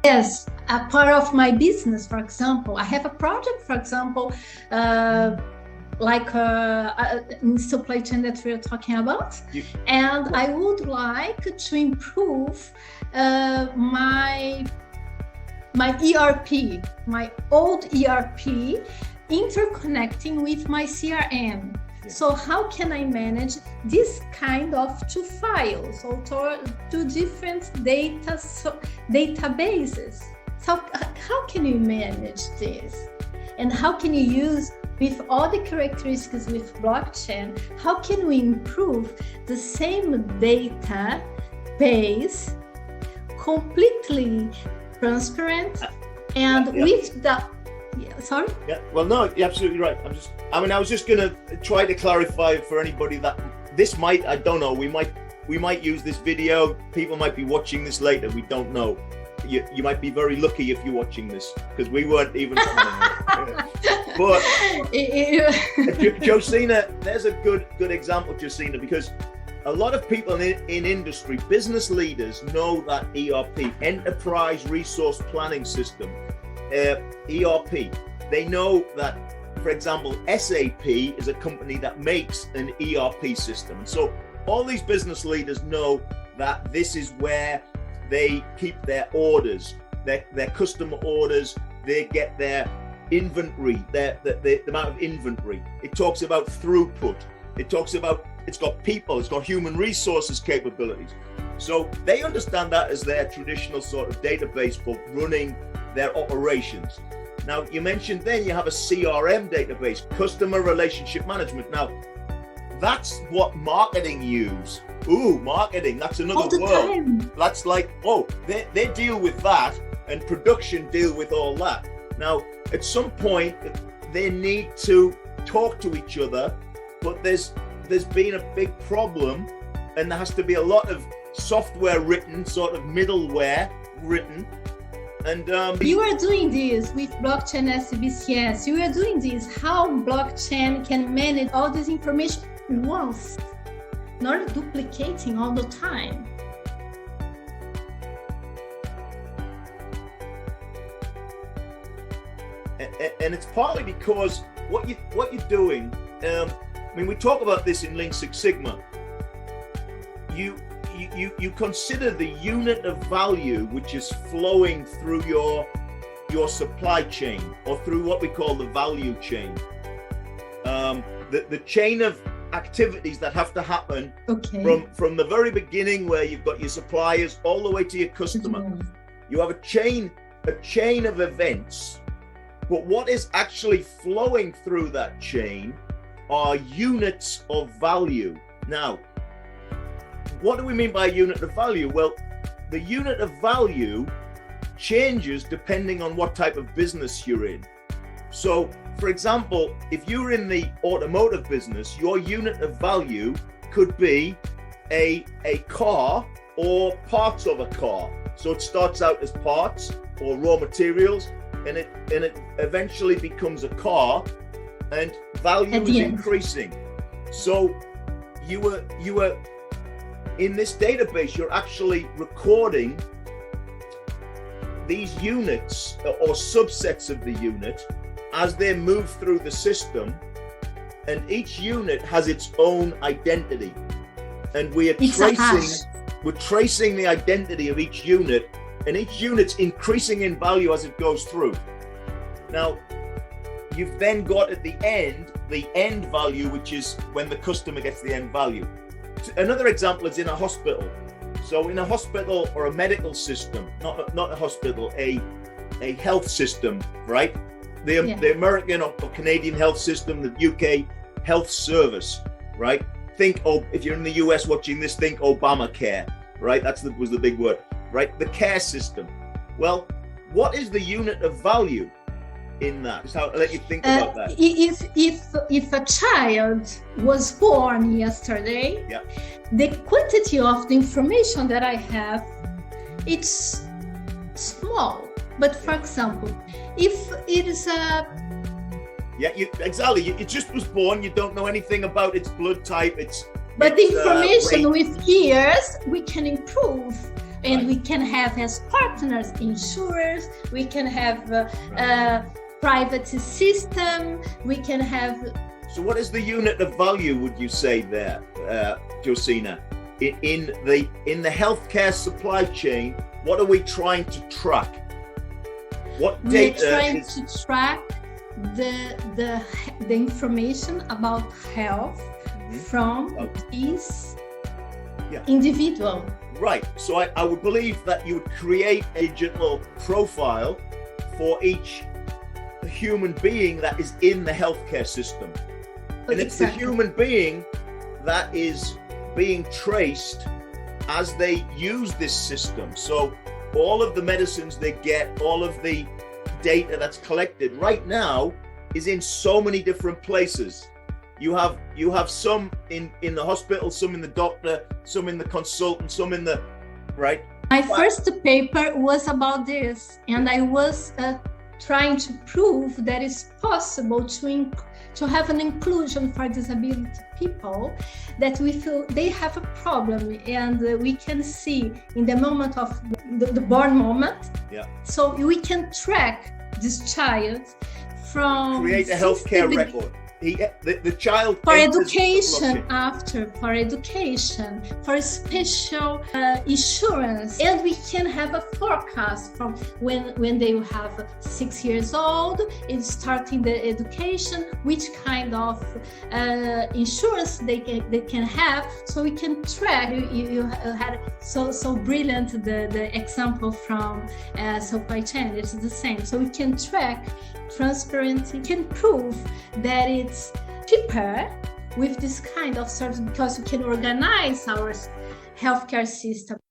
Yes, a part of my business, for example, I have a project, for example, in supply chain that we're talking about, and I would like to improve my ERP, my old ERP, interconnecting with my CRM. So how can I manage this kind of two files or two different databases? So how can you manage this? And how can you use, with all the characteristics with blockchain, how can we improve the same database completely transparent and with the sorry? Yeah, well, no, you're absolutely right. I was just going to try to clarify for anybody that this might, I don't know, we might use this video, people might be watching this later, we don't know. You might be very lucky if you're watching this, because we weren't even But Josina, there's a good example, Josina, because a lot of people in industry, business leaders, know that ERP, Enterprise Resource Planning System, ERP, they know that, for example, SAP is a company that makes an ERP system. And so all these business leaders know that this is where they keep their orders, their customer orders, they get their inventory, the amount of inventory. It talks about throughput. It talks about, it's got people, it's got human resources capabilities. So they understand that as their traditional sort of database for running their operations. Now, you mentioned then you have a CRM database, customer relationship management. Now, that's what marketing use. Ooh, marketing, that's another world. That's like, they deal with that, and production deal with all that. Now, at some point, they need to talk to each other, but there's been a big problem, and there has to be a lot of software written, sort of middleware written. And you are doing this with blockchain SBCS. You are doing this. How blockchain can manage all this information once, not duplicating all the time. And it's partly because what you're doing. I mean, we talk about this in Lean Six Sigma. You consider the unit of value which is flowing through your supply chain, or through what we call the value chain. The chain of activities that have to happen from the very beginning, where you've got your suppliers, all the way to your customer. You have a chain of events, but what is actually flowing through that chain are units of value. Now, what do we mean by unit of value? Well, the unit of value changes depending on what type of business you're in. So, for example, if you're in the automotive business, your unit of value could be a car or parts of a car. So it starts out as parts or raw materials, and it eventually becomes a car, and value is increasing. So you were in this database, you're actually recording these units or subsets of the unit as they move through the system, and each unit has its own identity, and we're tracing the identity of each unit, and each unit's increasing in value as it goes through. Now, you've then got at the end value, which is when the customer gets the end value. Another example is in a hospital. So in a hospital or a medical system, not a hospital, a health system, right? The American or Canadian health system, the UK health service, right? Think, if you're in the US watching this, think Obamacare, right? Was the big word, right? The care system. Well, what is the unit of value in that? Just how I'll let you think about that. If a child was born yesterday, the quantity of the information that I have, it's small. But for example, if it is a exactly. It just was born. You don't know anything about its blood type. But the information with years, we can improve And we can have as partners insurers, we can have private system, we can have. So what is the unit of value, would you say there, Josina? In the healthcare supply chain, what are we trying to track? What data We're trying to track the information about health from each individual. Right. So I would believe that you would create a digital profile for each human being that is in the healthcare system. And it's the human being that is being traced as they use this system. So all of the medicines they get, all of the data that's collected right now is in so many different places. You have some in the hospital, some in the doctor, some in the consultant, some in the right. My first paper was about this, and I was trying to prove that it's possible to have an inclusion for disability people, that we feel they have a problem, and we can see in the moment of the born moment. So we can track this child from create a healthcare record. The child for education, for education, for special insurance, and we can have a forecast from when they will have 6 years old and starting the education, which kind of insurance they can have, so we can track. You had so brilliant the example from supply chain. It's the same, so we can track transparency, can prove that it's cheaper with this kind of service, because we can organize our healthcare system.